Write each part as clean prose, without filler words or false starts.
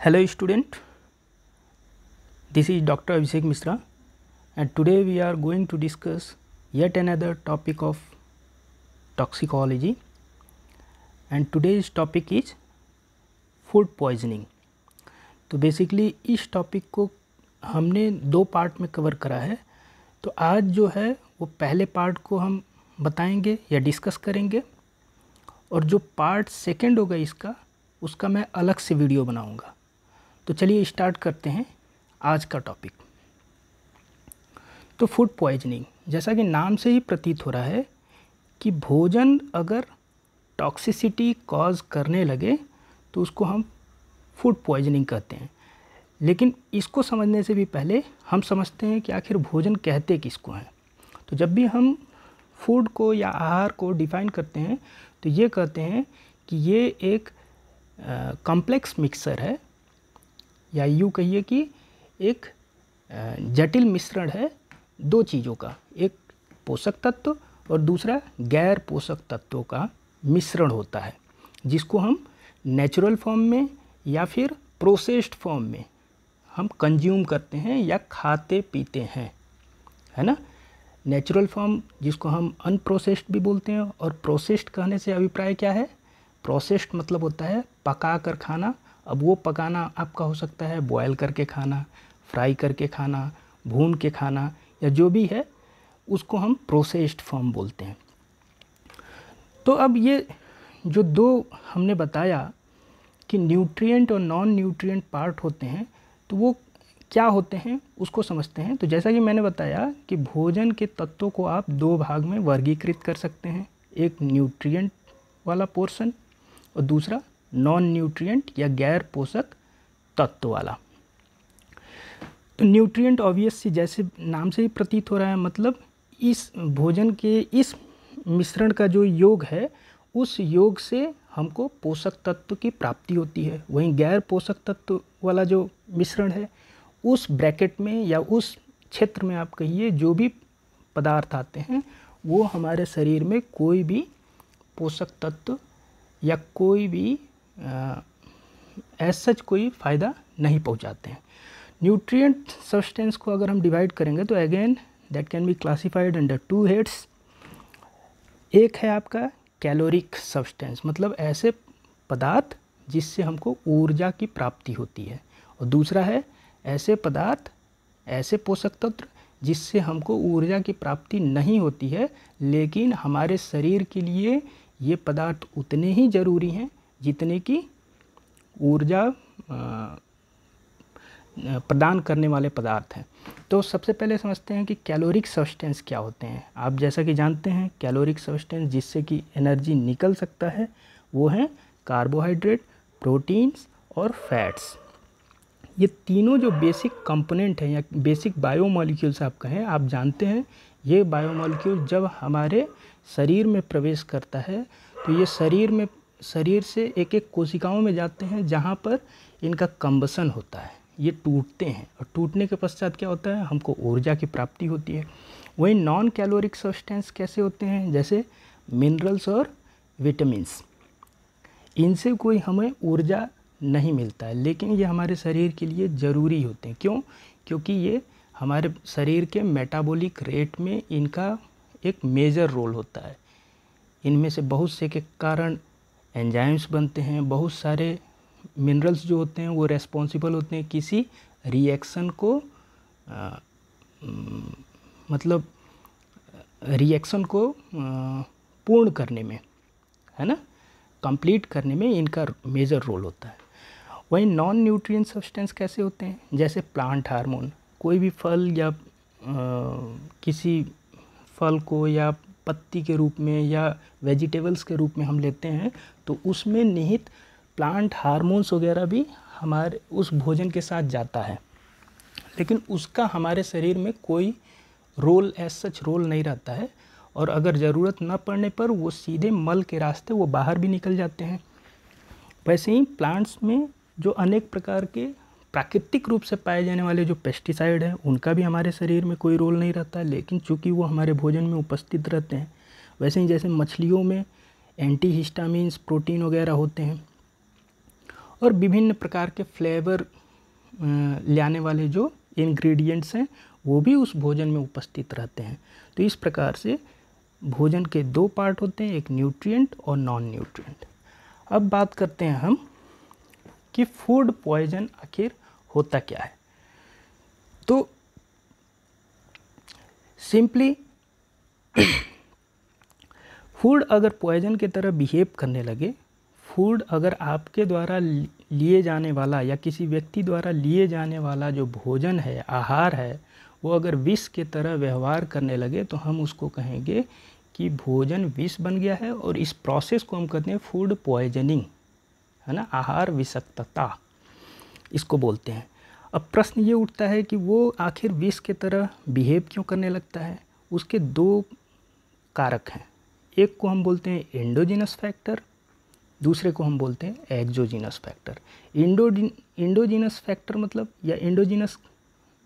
Hello student, this is Dr. Abhishek Misra and today we are going to discuss yet another topic of toxicology and today's topic is food poisoning. तो basically इस topic को हमने दो part में cover करा है, तो आज जो है वो पहले पार्ट को हम बताएंगे या डिस्कस करेंगे और जो पार्ट सेकंड होगा उसका मैं अलग से वीडियो बनाऊंगा। तो चलिए स्टार्ट करते हैं आज का टॉपिक। तो फूड पॉइजनिंग, जैसा कि नाम से ही प्रतीत हो रहा है कि भोजन अगर टॉक्सिसिटी कॉज करने लगे तो उसको हम फूड पॉइजनिंग कहते हैं। लेकिन इसको समझने से भी पहले हम समझते हैं कि आखिर भोजन कहते किसको हैं। तो जब भी हम फूड को या आहार को डिफ़ाइन करते हैं तो ये कहते हैं कि ये एक कॉम्प्लेक्स मिक्सर है, या यूँ कहिए कि एक जटिल मिश्रण है दो चीज़ों का, एक पोषक तत्व और दूसरा गैर पोषक तत्वों का मिश्रण होता है, जिसको हम नेचुरल फॉर्म में या फिर प्रोसेस्ड फॉर्म में हम कंज्यूम करते हैं या खाते पीते हैं, है ना। नेचुरल फॉर्म जिसको हम अनप्रोसेस्ड भी बोलते हैं, और प्रोसेस्ड कहने से अभिप्राय क्या है, प्रोसेस्ड मतलब होता है पका कर खाना। अब वो पकाना आपका हो सकता है बॉयल करके खाना, फ्राई करके खाना, भून के खाना, या जो भी है उसको हम प्रोसेस्ड फॉर्म बोलते हैं। तो अब ये जो दो हमने बताया कि न्यूट्रिएंट और नॉन न्यूट्रिएंट पार्ट होते हैं, तो वो क्या होते हैं उसको समझते हैं। तो जैसा कि मैंने बताया कि भोजन के तत्वों को आप दो भाग में वर्गीकृत कर सकते हैं, एक न्यूट्रिएंट वाला पोर्शन और दूसरा नॉन न्यूट्रिएंट या गैर पोषक तत्व वाला। तो न्यूट्रिएंट ऑब्वियस जैसे नाम से ही प्रतीत हो रहा है, मतलब इस भोजन के इस मिश्रण का जो योग है उस योग से हमको पोषक तत्व की प्राप्ति होती है। वहीं गैर पोषक तत्व वाला जो मिश्रण है उस ब्रैकेट में या उस क्षेत्र में आप कहिए जो भी पदार्थ आते हैं वो हमारे शरीर में कोई भी पोषक तत्व या कोई भी सच कोई फ़ायदा नहीं पहुंचाते हैं। न्यूट्रिएंट सब्सटेंस को अगर हम डिवाइड करेंगे तो again that can be classified under two heads. एक है आपका कैलोरिक सब्सटेंस, मतलब ऐसे पदार्थ जिससे हमको ऊर्जा की प्राप्ति होती है, और दूसरा है ऐसे पदार्थ, ऐसे पोषक तत्व जिससे हमको ऊर्जा की प्राप्ति नहीं होती है, लेकिन हमारे शरीर के लिए ये पदार्थ उतने ही ज़रूरी हैं जितने की ऊर्जा प्रदान करने वाले पदार्थ हैं। तो सबसे पहले समझते हैं कि कैलोरिक सब्सटेंस क्या होते हैं। आप जैसा कि जानते हैं कैलोरिक सब्सटेंस जिससे कि एनर्जी निकल सकता है वो हैं कार्बोहाइड्रेट, प्रोटीन्स और फैट्स। ये तीनों जो बेसिक कंपोनेंट हैं या बेसिक बायोमॉलिक्यूल्स आप कहें, आप जानते हैं ये बायोमॉलिक्यूल जब हमारे शरीर में प्रवेश करता है तो ये शरीर से एक एक कोशिकाओं में जाते हैं जहाँ पर इनका कंबसन होता है, ये टूटते हैं और टूटने के पश्चात क्या होता है, हमको ऊर्जा की प्राप्ति होती है। वहीं नॉन कैलोरिक सब्सटेंस कैसे होते हैं, जैसे मिनरल्स और विटामिन्स, इनसे कोई हमें ऊर्जा नहीं मिलता है, लेकिन ये हमारे शरीर के लिए ज़रूरी होते हैं। क्यों? क्योंकि ये हमारे शरीर के मेटाबॉलिक रेट में इनका एक मेजर रोल होता है। इनमें से बहुत से के कारण एंजाइम्स बनते हैं, बहुत सारे मिनरल्स जो होते हैं वो रेस्पॉन्सिबल होते हैं किसी रिएक्शन को मतलब रिएक्शन को पूर्ण करने में, है ना, कंप्लीट करने में इनका मेजर रोल होता है। वहीं नॉन न्यूट्रिएंट सब्सटेंस कैसे होते हैं, जैसे प्लांट हार्मोन, कोई भी फल या किसी फल को या पत्ती के रूप में या वेजिटेबल्स के रूप में हम लेते हैं तो उसमें निहित प्लांट हार्मोन्स वगैरह भी हमारे उस भोजन के साथ जाता है, लेकिन उसका हमारे शरीर में कोई रोल सच रोल नहीं रहता है, और अगर ज़रूरत न पड़ने पर वो सीधे मल के रास्ते वो बाहर भी निकल जाते हैं। वैसे ही प्लांट्स में जो अनेक प्रकार के प्राकृतिक रूप से पाए जाने वाले जो पेस्टिसाइड हैं उनका भी हमारे शरीर में कोई रोल नहीं रहता है, लेकिन चूंकि वो हमारे भोजन में उपस्थित रहते हैं। वैसे ही जैसे मछलियों में एंटीहिस्टामिन्स, प्रोटीन वगैरह होते हैं, और विभिन्न प्रकार के फ्लेवर लाने वाले जो इंग्रेडिएंट्स हैं वो भी उस भोजन में उपस्थित रहते हैं। तो इस प्रकार से भोजन के दो पार्ट होते हैं, एक न्यूट्रिएंट और नॉन न्यूट्रिएंट। अब बात करते हैं हम कि फूड पॉइजन आखिर होता क्या है। तो सिंपली फूड अगर पॉइजन की तरह बिहेव करने लगे, फूड अगर आपके द्वारा लिए जाने वाला या किसी व्यक्ति द्वारा लिए जाने वाला जो भोजन है, आहार है, वो अगर विष की तरह व्यवहार करने लगे तो हम उसको कहेंगे कि भोजन विष बन गया है, और इस प्रोसेस को हम कहते हैं फूड पॉइजनिंग, है ना, आहार विषाक्तता इसको बोलते हैं। अब प्रश्न ये उठता है कि वो आखिर विष की तरह बिहेव क्यों करने लगता है। उसके दो कारक हैं, एक को हम बोलते हैं एंडोजिनस फैक्टर, दूसरे को हम बोलते हैं एक्सोजिनस फैक्टर। एंडोजिनस फैक्टर मतलब या एंडोजिनस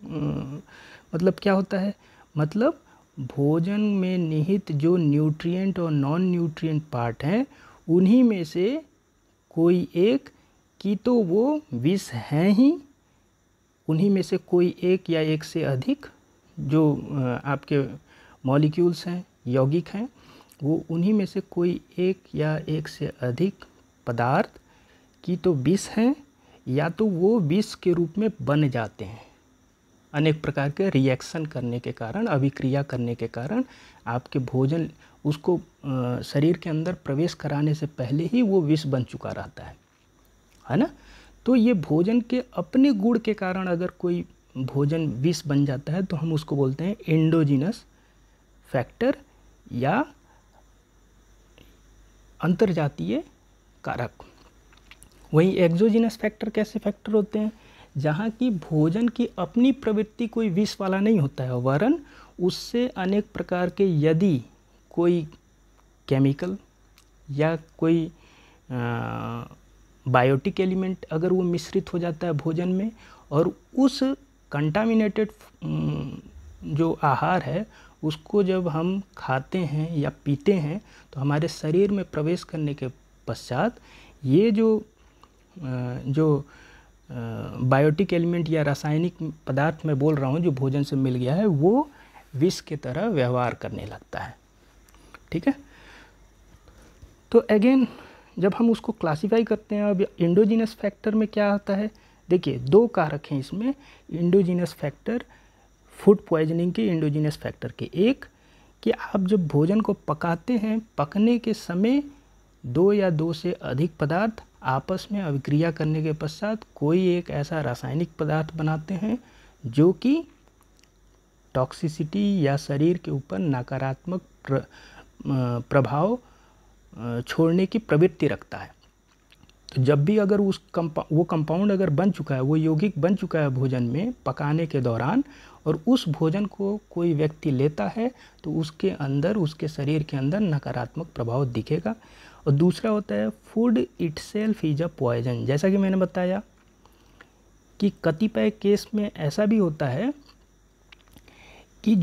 मतलब क्या होता है, मतलब भोजन में निहित जो न्यूट्रिएंट और नॉन न्यूट्रिएंट पार्ट हैं उन्हीं में से कोई एक की तो वो विष हैं ही, उन्हीं में से कोई एक या एक से अधिक जो आपके मॉलिक्यूल्स हैं, यौगिक हैं, वो उन्हीं में से कोई एक या एक से अधिक पदार्थ की तो विष हैं या तो वो विष के रूप में बन जाते हैं। अनेक प्रकार के रिएक्शन करने के कारण, अभिक्रिया करने के कारण आपके भोजन उसको शरीर के अंदर प्रवेश कराने से पहले ही वो विष बन चुका रहता है ना। तो ये भोजन के अपने गुण के कारण अगर कोई भोजन विष बन जाता है तो हम उसको बोलते हैं एंडोजिनस फैक्टर या अंतर्जातीय कारक। वहीं एक्सोजिनस फैक्टर कैसे फैक्टर होते हैं, जहाँ की भोजन की अपनी प्रवृत्ति कोई विष वाला नहीं होता है, वरन उससे अनेक प्रकार के यदि कोई केमिकल या कोई बायोटिक एलिमेंट अगर वो मिश्रित हो जाता है भोजन में, और उस कंटामिनेटेड जो आहार है उसको जब हम खाते हैं या पीते हैं तो हमारे शरीर में प्रवेश करने के पश्चात ये जो बायोटिक एलिमेंट या रासायनिक पदार्थ मैं बोल रहा हूँ जो भोजन से मिल गया है वो विष की तरह व्यवहार करने लगता है। ठीक है, तो अगेन जब हम उसको क्लासिफाई करते हैं, अब एंडोजिनस फैक्टर में क्या आता है, देखिए दो कारक हैं इसमें एंडोजिनस फैक्टर, फूड पॉइजनिंग के एंडोजिनस फैक्टर के। एक कि आप जब भोजन को पकाते हैं, पकने के समय दो या दो से अधिक पदार्थ आपस में अभिक्रिया करने के पश्चात कोई एक ऐसा रासायनिक पदार्थ बनाते हैं जो कि टॉक्सिसिटी या शरीर के ऊपर नकारात्मक प्रभाव छोड़ने की प्रवृत्ति रखता है। तो जब भी अगर वो कंपाउंड अगर बन चुका है, वो यौगिक बन चुका है भोजन में पकाने के दौरान, और उस भोजन को कोई व्यक्ति लेता है तो उसके अंदर, उसके शरीर के अंदर नकारात्मक प्रभाव दिखेगा। और दूसरा होता है food itself is a poison. जैसा कि मैंने बताया कि कतिपय केस में ऐसा भी होता है कि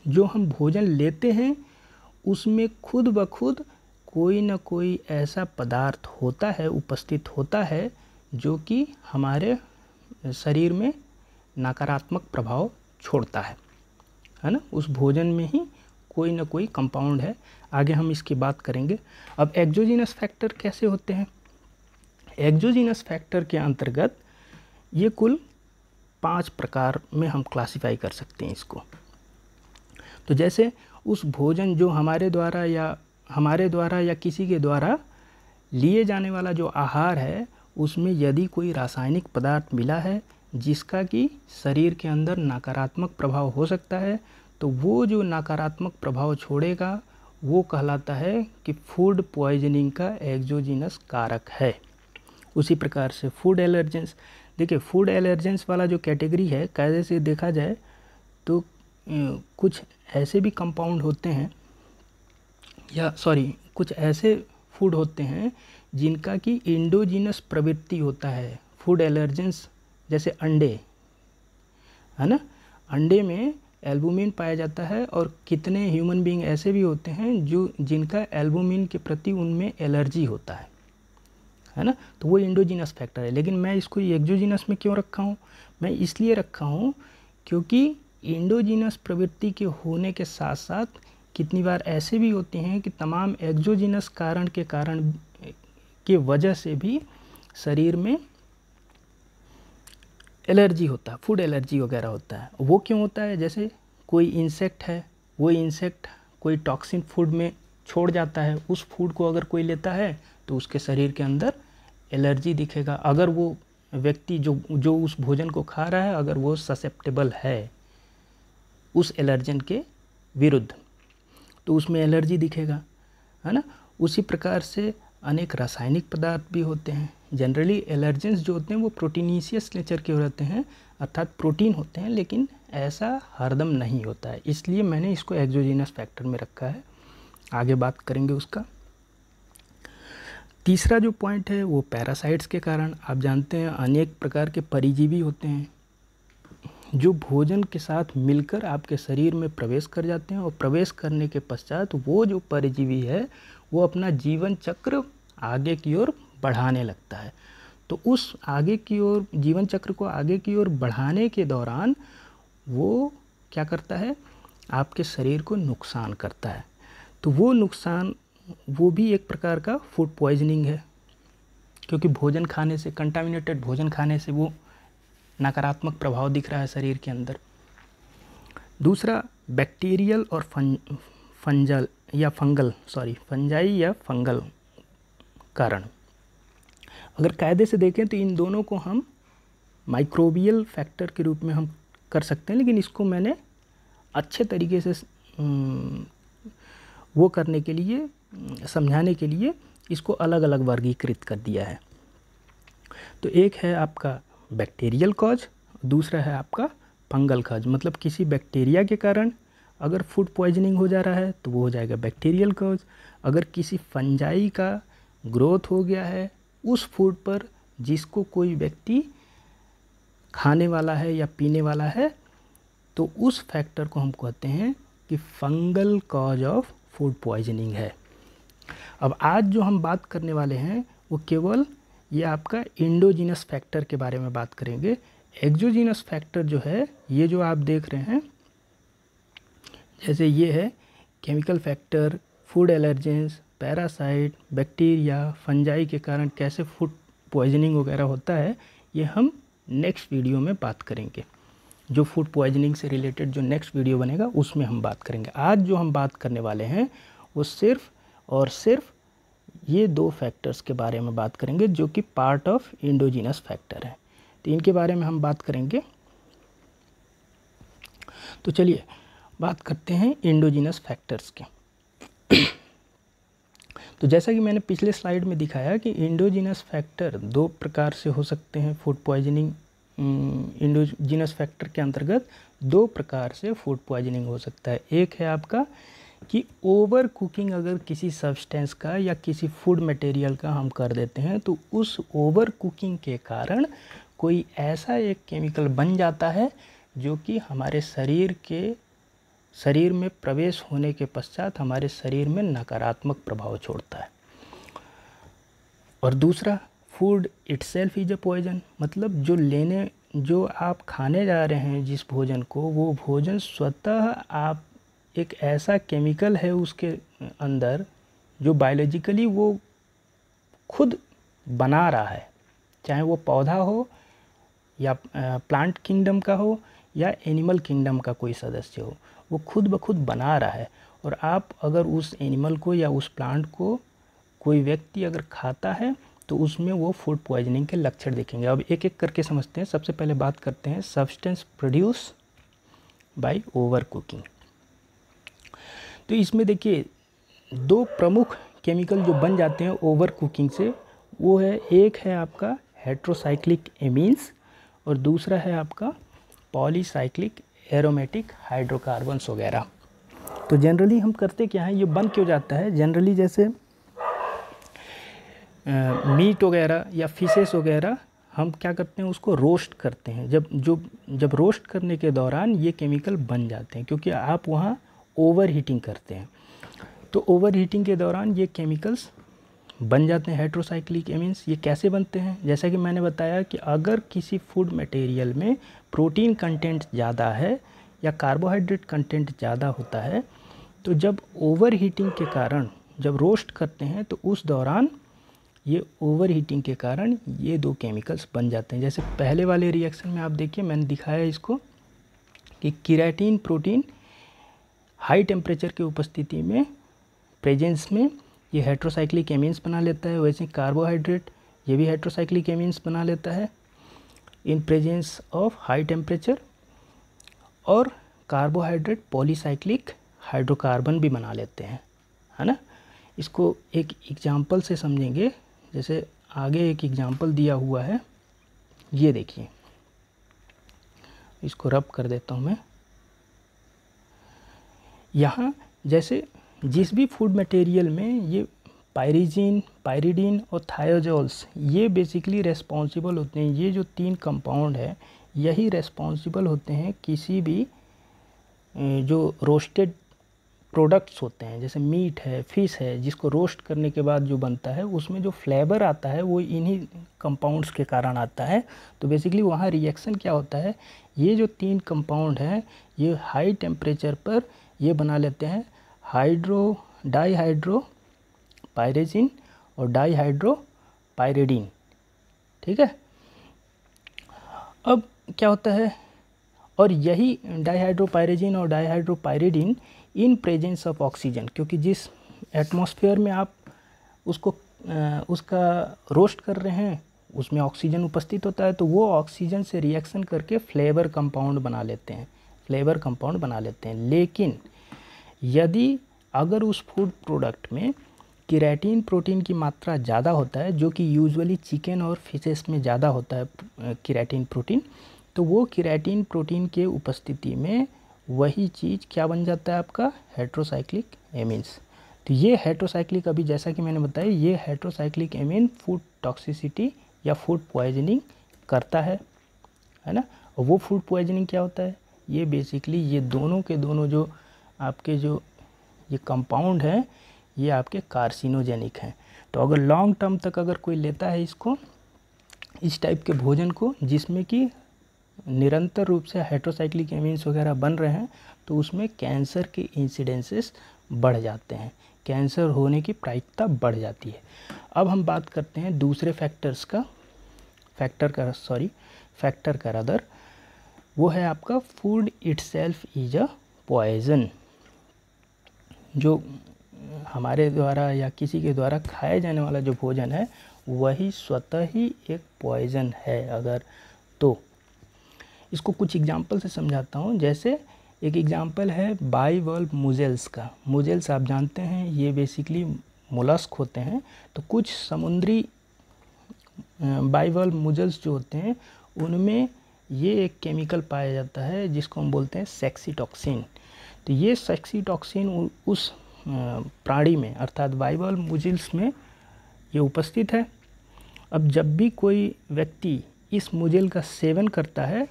जो हम भोजन लेते हैं उसमें खुद ब खुद कोई न कोई ऐसा पदार्थ होता है, उपस्थित होता है जो कि हमारे शरीर में नकारात्मक प्रभाव छोड़ता है ना। उस भोजन में ही कोई न कोई कंपाउंड है, आगे हम इसकी बात करेंगे। अब एक्सोजिनस फैक्टर कैसे होते हैं, एक्सोजिनस फैक्टर के अंतर्गत ये कुल 5 प्रकार में हम क्लासिफाई कर सकते हैं इसको। तो जैसे उस भोजन जो हमारे द्वारा या किसी के द्वारा लिए जाने वाला जो आहार है उसमें यदि कोई रासायनिक पदार्थ मिला है जिसका कि शरीर के अंदर नकारात्मक प्रभाव हो सकता है, तो वो जो नकारात्मक प्रभाव छोड़ेगा वो कहलाता है कि फूड पॉइजनिंग का एक्सोजिनस कारक है। उसी प्रकार से फूड एलर्जेंस, देखिए फूड एलर्जेंस वाला जो कैटेगरी है, कायदे से देखा जाए तो कुछ ऐसे भी कंपाउंड होते हैं कुछ ऐसे फूड होते हैं जिनका कि एंडोजिनस प्रवृत्ति होता है। फूड एलर्जेंस जैसे अंडे, है ना, अंडे में एल्बुमिन पाया जाता है, और कितने ह्यूमन बीइंग ऐसे भी होते हैं जिनका एल्बुमिन के प्रति उनमें एलर्जी होता है है ना। तो वो इंडोजीनस फैक्टर है। लेकिन मैं इसको एक्सोजीनस में क्यों रखा हूँ? मैं इसलिए रखा हूँ क्योंकि इंडोजीनस प्रवृत्ति के होने के साथ साथ कितनी बार ऐसे भी होते हैं कि तमाम एक्सोजीनस कारण के वजह से भी शरीर में एलर्जी होता है, फूड एलर्जी वगैरह होता है। वो क्यों होता है? जैसे कोई इंसेक्ट है, वो इंसेक्ट कोई टॉक्सिन फूड में छोड़ जाता है, उस फूड को अगर कोई लेता है तो उसके शरीर के अंदर एलर्जी दिखेगा। अगर वो व्यक्ति जो उस भोजन को खा रहा है, अगर वो ससेप्टेबल है उस एलर्जन के विरुद्ध, तो उसमें एलर्जी दिखेगा, है ना। उसी प्रकार से अनेक रासायनिक पदार्थ भी होते हैं। जनरली एलर्जेंस जो होते हैं वो प्रोटीनिशियस नेचर के होते हैं, अर्थात प्रोटीन होते हैं, लेकिन ऐसा हरदम नहीं होता है। इसलिए मैंने इसको एक्सोजीनस फैक्टर में रखा है। आगे बात करेंगे उसका। तीसरा जो पॉइंट है वो पैरासाइट्स के कारण। आप जानते हैं अनेक प्रकार के परिजीवी होते हैं जो भोजन के साथ मिलकर आपके शरीर में प्रवेश कर जाते हैं, और प्रवेश करने के पश्चात वो जो परजीवी है वो अपना जीवन चक्र आगे की ओर बढ़ाने लगता है। तो उस आगे की ओर जीवन चक्र को आगे की ओर बढ़ाने के दौरान वो क्या करता है? आपके शरीर को नुकसान करता है। तो वो नुकसान, वो भी एक प्रकार का फूड पॉइजनिंग है, क्योंकि भोजन खाने से, कंटामिनेटेड भोजन खाने से वो नकारात्मक प्रभाव दिख रहा है शरीर के अंदर। दूसरा बैक्टीरियल और फंजाई या फंगल कारण। अगर कायदे से देखें तो इन दोनों को हम माइक्रोबियल फैक्टर के रूप में हम कर सकते हैं, लेकिन इसको मैंने अच्छे तरीके से वो करने के लिए, समझाने के लिए इसको अलग अलग वर्गीकृत कर दिया है। तो एक है आपका बैक्टीरियल कॉज, दूसरा है आपका फंगल कॉज। मतलब किसी बैक्टीरिया के कारण अगर फूड पॉइजनिंग हो जा रहा है तो वो हो जाएगा बैक्टीरियल कॉज। अगर किसी फंजाई का ग्रोथ हो गया है उस फूड पर जिसको कोई व्यक्ति खाने वाला है या पीने वाला है, तो उस फैक्टर को हम कहते हैं कि fungal cause of food poisoning है। अब आज जो हम बात करने वाले हैं वो केवल ये आपका इंडोजीनस फैक्टर के बारे में बात करेंगे। एक्सोजीनस फैक्टर जो है, ये जो आप देख रहे हैं, जैसे ये है chemical factor, food allergens, parasite, bacteria, fungi के कारण कैसे फूड पॉइजनिंग वगैरह होता है, ये हम नेक्स्ट वीडियो में बात करेंगे। जो फूड पॉइजनिंग से रिलेटेड जो नेक्स्ट वीडियो बनेगा उसमें हम बात करेंगे। आज जो हम बात करने वाले हैं वो सिर्फ और सिर्फ ये दो फैक्टर्स के बारे में बात करेंगे जो कि पार्ट ऑफ इंडोजीनस फैक्टर है। तो इनके बारे में हम बात करेंगे। तो चलिए बात करते हैं इंडोजीनस फैक्टर्स के। तो जैसा कि मैंने पिछले स्लाइड में दिखाया कि इंडोजीनस फैक्टर दो प्रकार से हो सकते हैं। फूड पॉइजनिंग इंडोजीनस फैक्टर के अंतर्गत दो प्रकार से फूड पॉइजनिंग हो सकता है। एक है आपका कि ओवर कुकिंग अगर किसी सब्सटेंस का या किसी फूड मटेरियल का हम कर देते हैं तो उस ओवर कुकिंग के कारण कोई ऐसा एक केमिकल बन जाता है जो कि हमारे शरीर में प्रवेश होने के पश्चात हमारे शरीर में नकारात्मक प्रभाव छोड़ता है। और दूसरा, food itself is a poison. मतलब जो आप खाने जा रहे हैं जिस भोजन को, वो भोजन स्वतः आप एक ऐसा केमिकल है उसके अंदर जो बायोलॉजिकली वो खुद बना रहा है, चाहे वो पौधा हो या प्लांट किंगडम का हो या एनिमल किंगडम का कोई सदस्य हो, वो खुद ब खुद बना रहा है। और आप अगर उस एनिमल को या उस प्लांट को कोई व्यक्ति अगर खाता है तो उसमें वो फूड पॉइजनिंग के लक्षण देखेंगे। अब एक एक करके समझते हैं। सबसे पहले बात करते हैं substance produce by over cooking. तो इसमें देखिए दो प्रमुख केमिकल जो बन जाते हैं ओवर कुकिंग से, वो है, एक है आपका हेट्रोसाइक्लिक एमीन्स और दूसरा है आपका पॉलीसाइक्लिक एरोमेटिक हाइड्रोकार्बन्स वगैरह। तो जनरली हम करते क्या है, ये बन क्यों जाता है? जनरली जैसे मीट वगैरह या फिशेस वगैरह हम क्या करते हैं, उसको रोस्ट करते हैं। जब रोस्ट करने के दौरान ये केमिकल बन जाते हैं, क्योंकि आप वहाँ ओवर हीटिंग करते हैं। तो ओवर हीटिंग के दौरान ये केमिकल्स बन जाते हैं हेट्रोसाइक्लिक एमीन्स। ये कैसे बनते हैं? जैसा कि मैंने बताया कि अगर किसी फूड मटेरियल में प्रोटीन कंटेंट ज़्यादा है या कार्बोहाइड्रेट कंटेंट ज़्यादा होता है, तो जब ओवर हीटिंग के कारण जब रोस्ट करते हैं तो उस दौरान ये ओवर हीटिंग के कारण ये दो केमिकल्स बन जाते हैं। जैसे पहले वाले रिएक्शन में आप देखिए, मैंने दिखाया इसको कि केराटिन प्रोटीन हाई टेम्परेचर की उपस्थिति में, प्रेजेंस में ये हेट्रोसाइक्लिक एमीन्स बना लेता है। वैसे कार्बोहाइड्रेट ये भी हेट्रोसाइक्लिक एमीन्स बना लेता है in presence of high temperature. और कार्बोहाइड्रेट पॉलीसाइक्लिक हाइड्रोकार्बन भी बना लेते हैं, है ना। इसको एक एग्जांपल से समझेंगे। जैसे आगे एक एग्जांपल दिया हुआ है, ये देखिए, इसको रब कर देता हूँ मैं। यहाँ जैसे जिस भी फूड मटेरियल में ये पायरीजीन, पायरीडीन और थायोजोल्स ये बेसिकली रेस्पॉन्सिबल होते हैं, ये जो तीन कंपाउंड है यही रेस्पॉन्सिबल होते हैं किसी भी जो रोस्टेड प्रोडक्ट्स होते हैं, जैसे मीट है, फिश है, जिसको रोस्ट करने के बाद जो बनता है उसमें जो फ्लेवर आता है वो इन्हीं कंपाउंड्स के कारण आता है। तो बेसिकली वहाँ रिएक्शन क्या होता है, ये जो तीन कंपाउंड हैं ये हाई टेम्परेचर पर ये बना लेते हैं डाईहाइड्रो पायरेजिन और डाईहाइड्रो पायरेडीन, ठीक है। अब क्या होता है, और यही डाईहाइड्रोपायरेजिन और डाईहाइड्रोपायरेडीन इन प्रेजेंस ऑफ ऑक्सीजन, क्योंकि जिस एटमॉस्फेयर में आप उसका रोस्ट कर रहे हैं उसमें ऑक्सीजन उपस्थित होता है, तो वो ऑक्सीजन से रिएक्शन करके फ्लेवर कंपाउंड बना लेते हैं। लेकिन यदि अगर उस फूड प्रोडक्ट में केराटिन प्रोटीन की मात्रा ज़्यादा होता है, जो कि यूजुअली चिकन और फिशेस में ज़्यादा होता है केराटिन प्रोटीन, तो वो केराटिन प्रोटीन के उपस्थिति में वही चीज़ क्या बन जाता है आपका, हेट्रोसाइक्लिक एमीन्स। तो ये हेट्रोसाइक्लिक, अभी जैसा कि मैंने बताया, ये हेट्रोसाइक्लिक एमीन फूड टॉक्सिसिटी या फूड पॉइजनिंग करता है ना। और वो फूड पॉइजनिंग क्या होता है, ये बेसिकली ये दोनों के दोनों जो आपके जो ये कंपाउंड हैं ये आपके कार्सिनोजेनिक हैं। तो अगर लॉन्ग टर्म तक अगर कोई लेता है इसको, इस टाइप के भोजन को जिसमें कि निरंतर रूप से हेट्रोसाइक्लिक एमीन्स वगैरह बन रहे हैं, तो उसमें कैंसर के इंसिडेंसेस बढ़ जाते हैं, कैंसर होने की प्रायिकता बढ़ जाती है। अब हम बात करते हैं दूसरे फैक्टर का रादर, वो है आपका food itself is a poison. जो हमारे द्वारा या किसी के द्वारा खाया जाने वाला जो भोजन है वही स्वतः ही एक पॉइजन है। अगर तो इसको कुछ एग्जांपल से समझाता हूँ। जैसे एक एग्जांपल है बाइवल्व मुजेल्स का। मुजेल्स आप जानते हैं ये बेसिकली मोलस्क होते हैं। तो कुछ समुद्री बाइवल्व मुजेल्स जो होते हैं उनमें ये एक केमिकल पाया जाता है जिसको हम बोलते हैं सेक्सीटॉक्सिन। तो ये सेक्सीटॉक्सिन उस प्राणी में अर्थात बाइवल्व मुजेल्स में ये उपस्थित है। अब जब भी कोई व्यक्ति इस मुजेल का सेवन करता है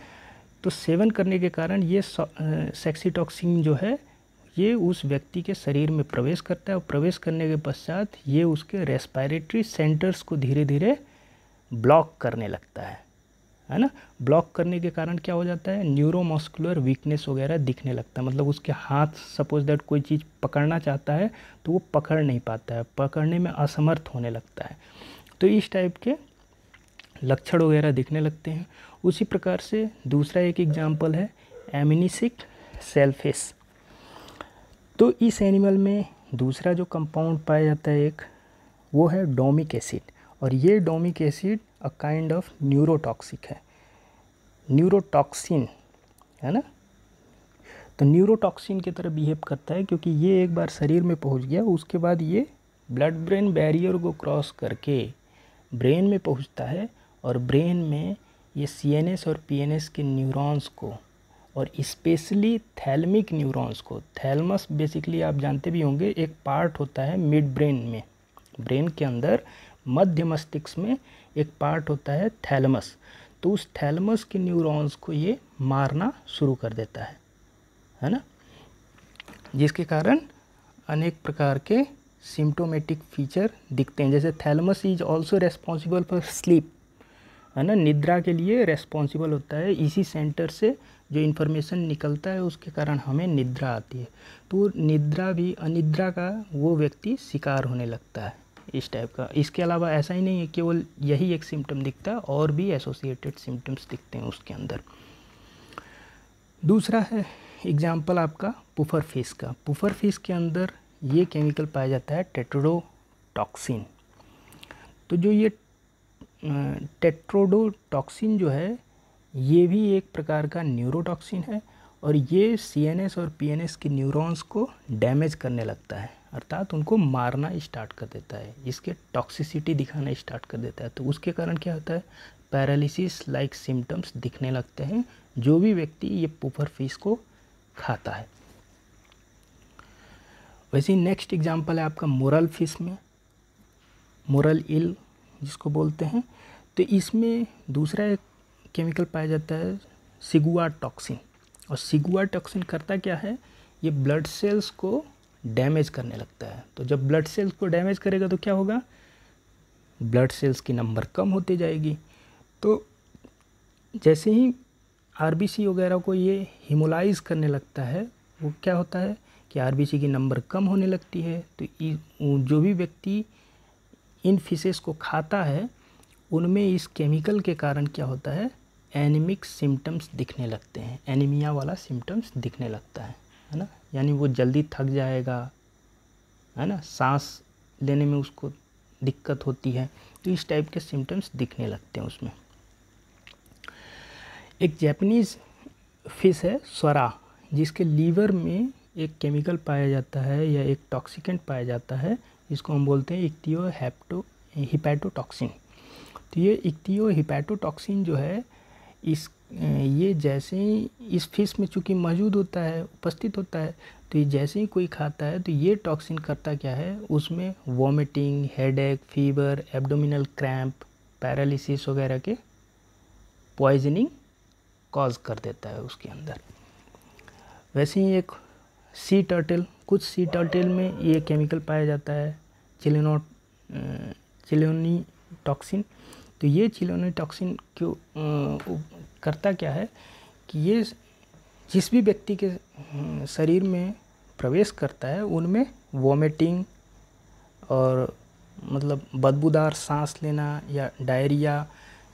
तो सेवन करने के कारण ये सेक्सीटॉक्सिन जो है ये उस व्यक्ति के शरीर में प्रवेश करता है और प्रवेश करने के पश्चात ये उसके रेस्पिरेटरी सेंटर्स को धीरे धीरे ब्लॉक करने लगता है ना। ब्लॉक करने के कारण क्या हो जाता है, न्यूरोमस्कुलर वीकनेस वगैरह दिखने लगता है। मतलब उसके हाथ सपोज दैट कोई चीज़ पकड़ना चाहता है तो वो पकड़ नहीं पाता है, पकड़ने में असमर्थ होने लगता है। तो इस टाइप के लक्षण वगैरह दिखने लगते हैं। उसी प्रकार से दूसरा एक एग्जाम्पल है एमिनिसिक सेलफिश। तो इस एनिमल में दूसरा जो कंपाउंड पाया जाता है एक, वो है डोमिक एसिड। और ये domoic acid a kind of neurotoxic है, न्यूरोटॉक्सिन है ना। तो न्यूरोटॉक्सिन की तरह बिहेव करता है क्योंकि ये एक बार शरीर में पहुंच गया उसके बाद ये ब्लड ब्रेन बैरियर को क्रॉस करके ब्रेन में पहुंचता है और ब्रेन में ये सीएनएस और पीएनएस के न्यूरॉन्स को और स्पेशली थैलमिक न्यूरॉन्स को, थैलमस बेसिकली आप जानते भी होंगे एक पार्ट होता है मिड ब्रेन में, ब्रेन के अंदर मध्य मस्तिष्क में एक पार्ट होता है थैलमस। तो उस थैलमस के न्यूरॉन्स को ये मारना शुरू कर देता है ना, जिसके कारण अनेक प्रकार के सिम्टोमेटिक फीचर दिखते हैं। जैसे thalamus is also responsible for sleep, है ना, निद्रा के लिए रेस्पॉन्सिबल होता है। इसी सेंटर से जो इन्फॉर्मेशन निकलता है उसके कारण हमें निद्रा आती है। तो निद्रा भी, अनिद्रा का वो व्यक्ति शिकार होने लगता है इस टाइप का। इसके अलावा ऐसा ही नहीं है केवल यही एक सिम्टम दिखता है, और भी एसोसिएटेड सिम्टम्स दिखते हैं उसके अंदर। दूसरा है एग्जाम्पल आपका पुफर फिश का। पुफर फिश के अंदर ये केमिकल पाया जाता है टेट्रोडोटॉक्सिन। तो जो ये टेट्रोडोटॉक्सिन जो है ये भी एक प्रकार का न्यूरोटॉक्सिन है, और ये सीएनएस और पीएनएस के न्यूरॉन्स को डैमेज करने लगता है, अर्थात उनको मारना स्टार्ट कर देता है, इसके टॉक्सिसिटी दिखाना स्टार्ट कर देता है। तो उसके कारण क्या होता है, पैरालिसिस लाइक सिम्टम्स दिखने लगते हैं जो भी व्यक्ति ये पुफर फिश को खाता है। वैसे ही नेक्स्ट एग्जांपल है आपका मोरल फिश में, मोरल इल जिसको बोलते हैं। तो इसमें दूसरा एक केमिकल पाया जाता है सिगुआ टॉक्सिन। और सिगुआ टॉक्सिन करता क्या है, ये ब्लड सेल्स को डैमेज करने लगता है। तो जब ब्लड सेल्स को डैमेज करेगा तो क्या होगा, ब्लड सेल्स की नंबर कम होती जाएगी। तो जैसे ही आरबीसी वगैरह को ये हिमोलाइज करने लगता है, वो क्या होता है कि आरबीसी की नंबर कम होने लगती है। तो जो भी व्यक्ति इन फिशेस को खाता है उनमें इस केमिकल के कारण क्या होता है, एनीमिक सिम्टम्स दिखने लगते हैं, एनीमिया वाला सिम्टम्स दिखने लगता है ना, यानी वो जल्दी थक जाएगा, है ना, सांस लेने में उसको दिक्कत होती है। तो इस टाइप के सिम्टम्स दिखने लगते हैं उसमें। एक जैपनीज़ फिश है स्वरा, जिसके लीवर में एक केमिकल पाया जाता है या एक टॉक्सिकेंट पाया जाता है, जिसको हम बोलते हैं इक्तियो हिपैटोटॉक्सिन। तो ये इक्तियो हिपैटोटॉक्सिन जो है ये जैसे ही इस फिश में चूँकि मौजूद होता है, उपस्थित होता है, तो ये जैसे ही कोई खाता है तो ये टॉक्सिन करता क्या है, उसमें vomiting, headache, fever, abdominal cramp, paralysis वगैरह के पॉइजनिंग कॉज कर देता है उसके अंदर। वैसे ही एक सी टर्टल, कुछ सी टर्टल में ये केमिकल पाया जाता है चिलोनीटॉक्सिन। तो ये चिलोनीटॉक्सिन क्यों करता क्या है कि ये जिस भी व्यक्ति के शरीर में प्रवेश करता है उनमें वॉमिटिंग और मतलब बदबूदार सांस लेना या डायरिया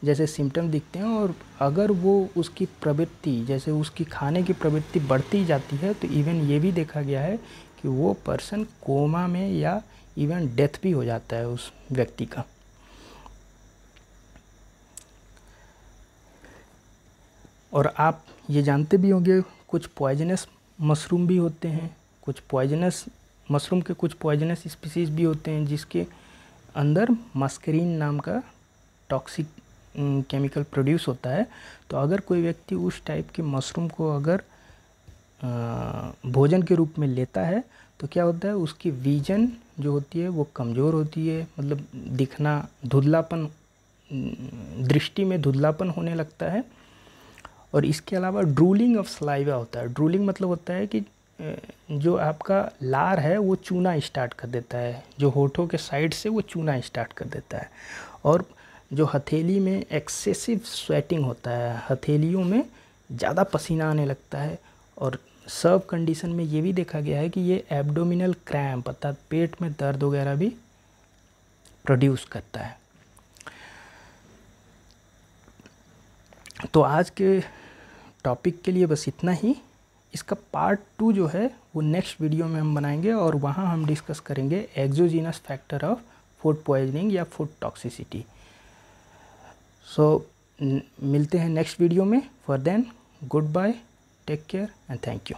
जैसे सिम्टम दिखते हैं। और अगर वो उसकी प्रवृत्ति, जैसे उसकी खाने की प्रवृत्ति बढ़ती जाती है, तो इवन ये भी देखा गया है कि वो पर्सन कोमा में या इवन डेथ भी हो जाता है उस व्यक्ति का। और आप ये जानते भी होंगे कुछ पॉइजनस मशरूम भी होते हैं, कुछ पॉइजनस मशरूम के कुछ पॉइजनस स्पीसीज़ भी होते हैं जिसके अंदर मस्करीन नाम का टॉक्सिक केमिकल प्रोड्यूस होता है। तो अगर कोई व्यक्ति उस टाइप के मशरूम को अगर भोजन के रूप में लेता है तो क्या होता है, उसकी विजन जो होती है वो कमज़ोर होती है, मतलब दिखना, धुंधलापन, दृष्टि में धुंधलापन होने लगता है। और इसके अलावा ड्रूलिंग ऑफ सलाइवा होता है। ड्रूलिंग मतलब होता है कि जो आपका लार है वो चूना स्टार्ट कर देता है, जो होठों के साइड से वो चूना स्टार्ट कर देता है। और जो हथेली में एक्सेसिव स्वेटिंग होता है, हथेलियों में ज़्यादा पसीना आने लगता है। और सब कंडीशन में ये भी देखा गया है कि ये एब्डोमिनल क्रैम्प अर्थात पेट में दर्द वगैरह भी प्रोड्यूस करता है। तो आज के टॉपिक के लिए बस इतना ही। इसका पार्ट 2 जो है वो नेक्स्ट वीडियो में हम बनाएंगे और वहाँ हम डिस्कस करेंगे exogenous factor of food poisoning या फूड टॉक्सिसिटी। सो मिलते हैं नेक्स्ट वीडियो में। For then good bye, take care and thank you.